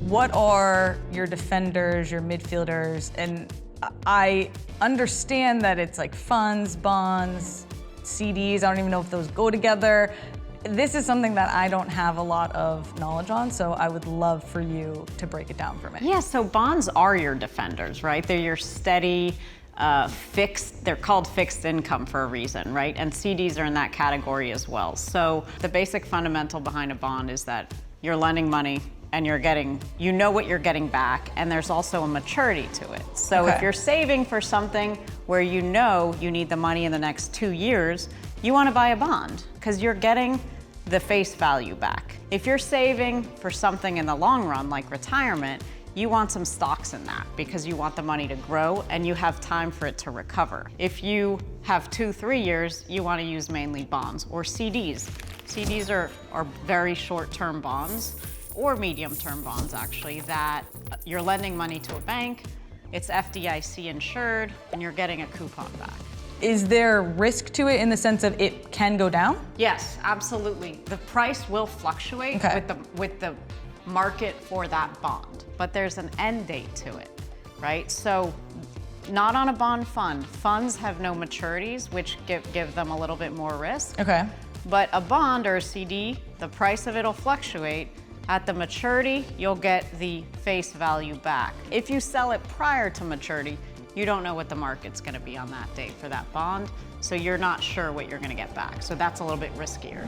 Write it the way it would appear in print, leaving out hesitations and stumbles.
What are your defenders, your midfielders? And I understand that it's like funds, bonds, CDs. I don't even know if those go together. This is something that I don't have a lot of knowledge on, so I would love for you to break it down for me. Yeah, so bonds are your defenders, right? They're your steady, fixed, they're called fixed income for a reason, right? And CDs are in that category as well. So the basic fundamental behind a bond is that you're lending money and you know what you're getting back, and there's also a maturity to it. So if you're saving for something where you know you need the money in the next 2 years, you want to buy a bond because you're getting the face value back. If you're saving for something in the long run, like retirement, you want some stocks in that because you want the money to grow and you have time for it to recover. If you have 2-3 years, you want to use mainly bonds or CDs. CDs are very short-term bonds, or medium-term bonds actually, that you're lending money to a bank, it's FDIC insured, and you're getting a coupon back. Is there risk to it in the sense of it can go down? Yes, absolutely. The price will fluctuate with the market for that bond, but there's an end date to it, right? So not on a bond fund. Funds have no maturities, which give them a little bit more risk. Okay. But a bond or a CD, the price of it'll fluctuate. At the maturity, you'll get the face value back. If you sell it prior to maturity, you don't know what the market's gonna be on that date for that bond, so you're not sure what you're gonna get back. So that's a little bit riskier.